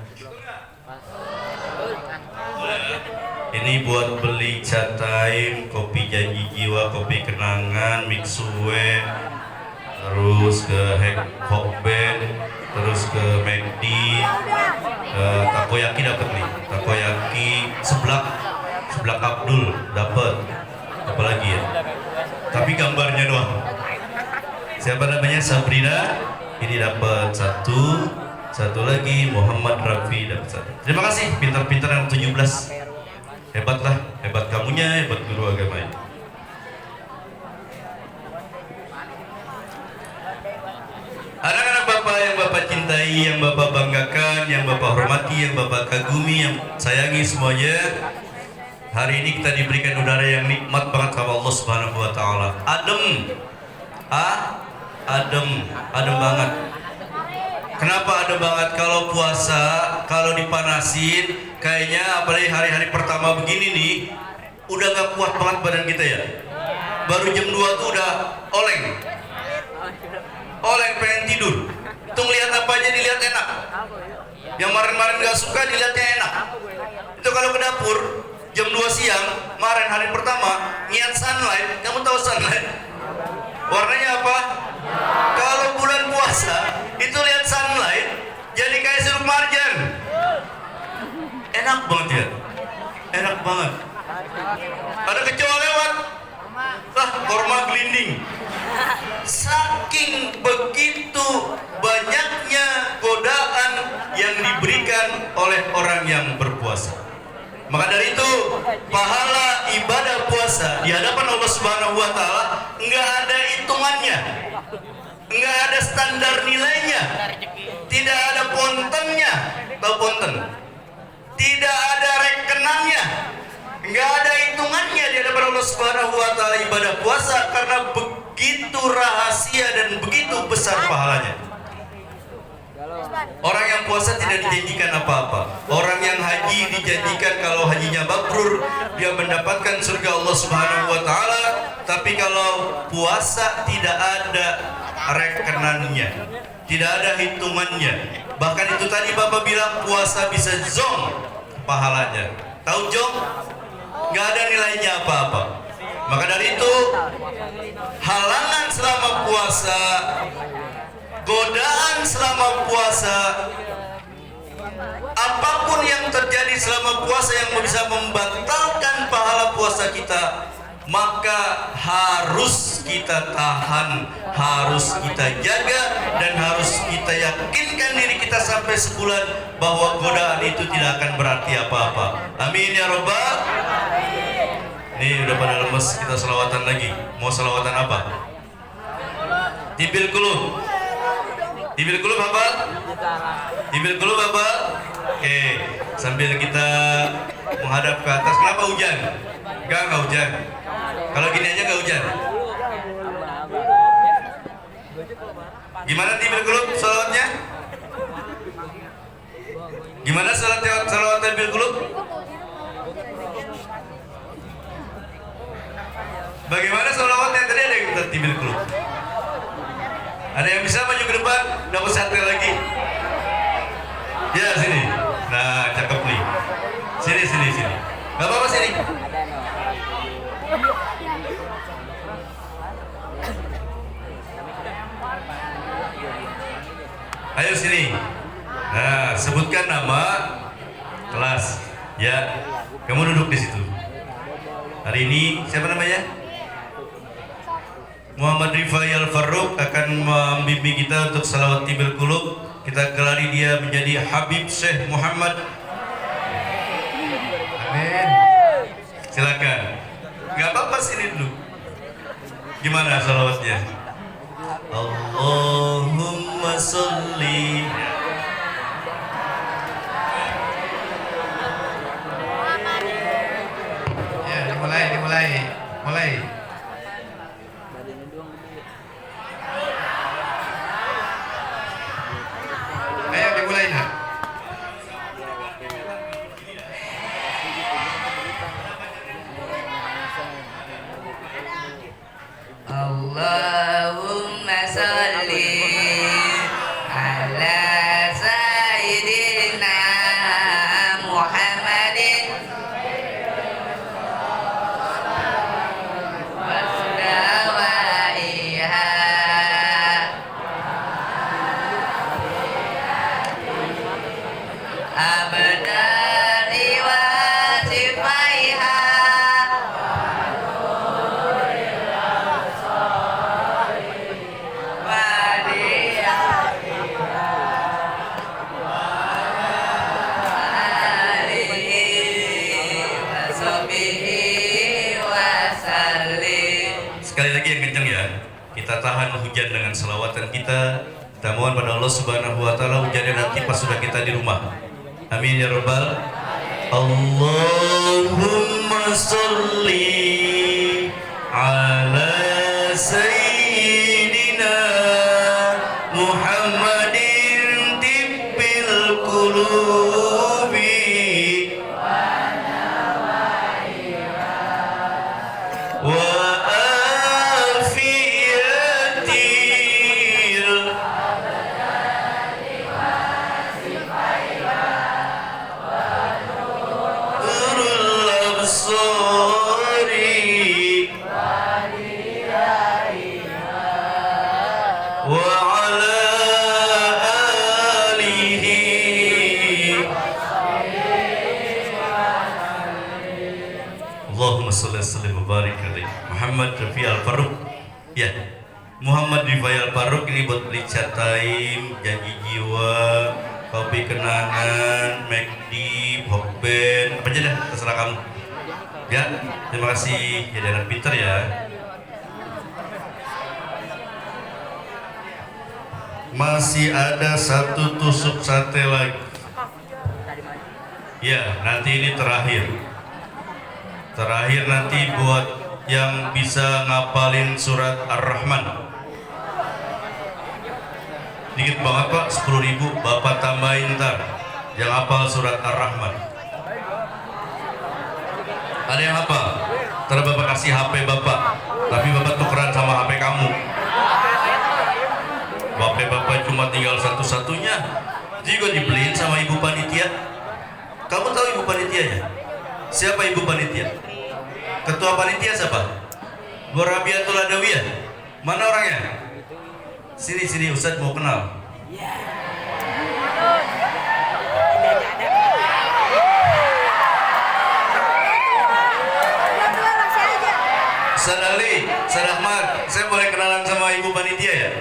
Speaker 1: Ini buat beli chat time, kopi janji jiwa, kopi kenangan, mixue, terus ke Hokben, terus ke McD, takoyaki dapat nih, takoyaki seblak Abdul dapat, apalagi ya? Tapi gambarnya doang. Siapa namanya? Sabrina, ini dapat satu lagi Muhammad Rafi dapat satu. Terima kasih, pintar-pintar yang 17. Hebatlah, hebat kamunya, hebat guru agamanya. Anak-anak Bapak yang Bapak cintai, yang Bapak banggakan, yang Bapak hormati, yang Bapak kagumi, yang sayangi semuanya. Hari ini kita diberikan udara yang nikmat banget sama Allah Subhanahu wa taala. Adem. Adem banget. Kenapa adem banget? Kalau puasa, kalau dipanasin, kayaknya apalagi hari-hari pertama begini nih, udah gak kuat banget badan kita ya. Baru jam 2 tuh udah oleng pengen tidur. Itu ngelihat apa aja dilihat enak. Yang kemarin gak suka dilihatnya enak. Itu kalau ke dapur jam 2 siang, kemarin hari pertama niat sunlight. Kamu tahu sunlight warnanya apa? Kalau bulan puasa itu lihat sunlight jadi kayak sirup marjan. Enak banget ya, enak banget. Ada kecoa lewat, korma gelinding. Saking begitu banyaknya godaan yang diberikan oleh orang yang berpuasa. Maka dari itu pahala ibadah puasa di hadapan Allah Subhanahu wa taala enggak ada hitungannya. Enggak ada standar nilainya. Tidak ada pontennya. Tahu ponten? Tidak ada rekenannya. Enggak ada hitungannya di hadapan Allah Subhanahu wa taala ibadah puasa karena begitu rahasia dan begitu besar pahalanya. Orang yang puasa tidak dijanjikan apa-apa. Orang yang haji dijanjikan kalau hajinya mabrur dia mendapatkan surga Allah Subhanahu wa taala, tapi kalau puasa tidak ada rekenannya, tidak ada hitungannya. Bahkan itu tadi Bapak bilang puasa bisa zong pahalanya. Tahu zong? Nggak ada nilainya apa-apa. Maka dari itu halangan selama puasa, godaan selama puasa, apapun yang terjadi selama puasa yang bisa membatalkan pahala puasa kita, maka harus kita tahan, harus kita jaga, dan harus kita yakinkan diri kita sampai sebulan bahwa godaan itu tidak akan berarti apa-apa. Amin ya robbal. Nih udah pada lemes, kita selawatan lagi. Mau selawatan apa? Tibil kulub. Tibil kulub apa? Tibil kulub apa? Oke, sambil kita menghadap ke atas. Kenapa hujan? Enggak hujan. Kalau gini aja enggak hujan. Gimana tibil kulub salawatnya? Gimana salawat tibil kulub? Bagaimana salawatnya? Tadi ada yang tibil kulub. Ada yang bisa maju ke depan, dapat sate lagi. Ya sini. Nah, cakep nih. Sini. Gak apa-apa sini. Ayo sini. Nah, sebutkan nama kelas. Ya, kamu duduk di situ. Hari ini siapa namanya? Muhammad Rifai Al-Farruq akan membimbing kita untuk salawat tibil kulub. Kita gelari dia menjadi Habib Syekh Muhammad. Amin. Silakan. Gak apa-apa sini dulu. Gimana salawatnya? Allahumma sholli.
Speaker 3: Ya, dimulai. Ayo dimulai nak.
Speaker 5: Allahumma sholli ala sayyidina Muhammadin wa salawaiha abdali wa sifaiha
Speaker 1: Sekali lagi yang kencang ya. Kita tahan hujan dengan selawatan kita. Kita mohon pada Allah Subhanahu wa taala hujannya nanti pas sudah kita di rumah. Amin ya rabbal. Allahumma salli ala sayyidina Muhammadin tibbil qulubi wa afiyatil nurul absari wa ala alihi Allahumma sholli wa sallim wa barik alaihi Muhammad Rafi Al-Faruq. Ya, Muhammad Rafi Al-Faruq ini buat beli chat time, janji jiwa, kopi kenangan, McD, Hokben, apa aja dah, terserah kamu. Ya, terima kasih. Jadi anak pinter ya. Masih ada satu tusuk sate lagi. Ya, nanti ini terakhir. Terakhir nanti buat yang bisa ngapalin surat Ar-Rahman. Dikit banget Pak, 10.000 Bapak tambahin ntar yang hafal surat Ar-Rahman. Ada yang hafal? Ntar Bapak kasih HP Bapak, tapi Bapak tukeran sama HP kamu. Bapak cuma tinggal satu-satunya, juga dibeliin sama ibu panitia. Kamu tahu ibu panitianya? Siapa ibu panitia? Ketua panitia siapa? Bu Rabiatul Adawiyah. Mana orangnya? Sini Ustadz mau kenal. Ustadz Ali, Ustadz Ahmad, saya boleh kenalan sama ibu panitia ya?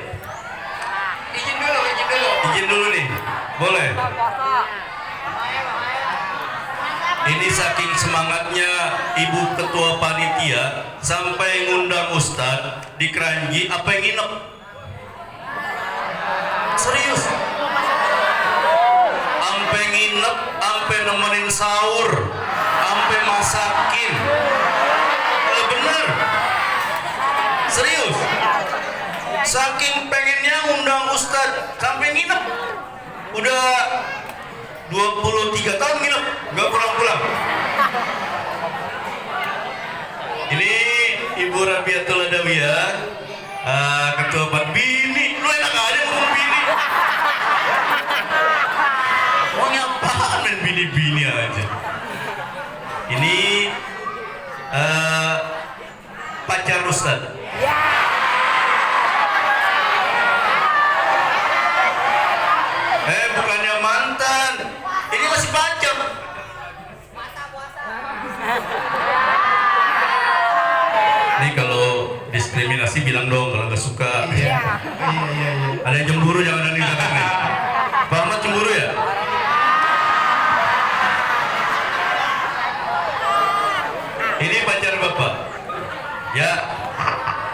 Speaker 1: Izin dulu nih, boleh. Ini saking semangatnya ibu ketua panitia sampai ngundang Ustadz di Keranji, apa yang nginep? Serius? Sampai nginep, sampai nemenin sahur, sampai masakin. Bener? Serius? Saking pengennya ngundang Ustadz sampai nginep. Udah 23 tahun nginep, nggak pulang-pulang. Ini Ibu Rabiatul Adawiyah, ketua Pak Bini. Lu enak aja ngomong bini. Ngomongnya apaan main bini-bini aja. Ini pacar Ustadz. Bukannya mantan, ini masih pacar. Ini kalau diskriminasi bilang dong kalau nggak suka. Iya. Ada yang cemburu jangan ada di belakang nih. Pak Ahmad cemburu ya? Ini pacar bapak. Ya,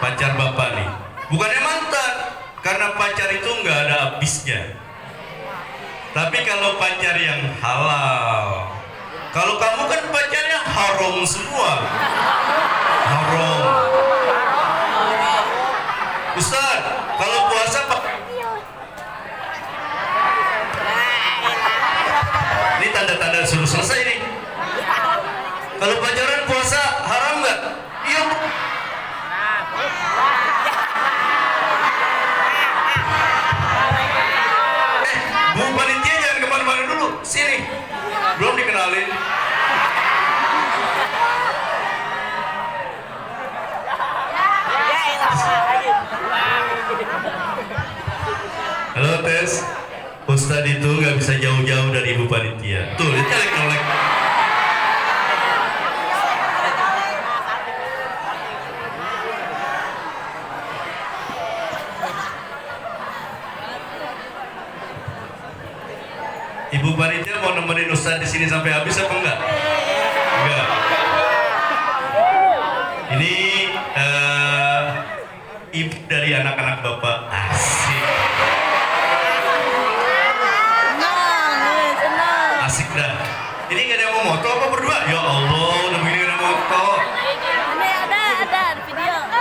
Speaker 1: pacar bapak nih. Bukannya mantan, karena pacar itu nggak ada habisnya. Tapi kalau pacar yang halal, kalau kamu kan pacarnya haram semua. Haram. Ustaz, kalau puasa ini tanda-tanda suruh selesai nih. Kalau pacaran puasa haram nggak? Iya. Bu panitia jangan kemana-mana dulu, sini. Belum dikenalin. Halo tes, Ustadz itu nggak bisa jauh-jauh dari ibu panitia. Tuh, lihat colek-colek. Ibu panitia mau nemenin Ustadz di sini sampai habis apa enggak? Enggak. Ini ibu dari anak-anak bapak. Asik. Asik dah. Ini nggak ada yang mau moto apa berdua? Ya Allah, udah begini nggak ada moto.
Speaker 6: Ini ada video.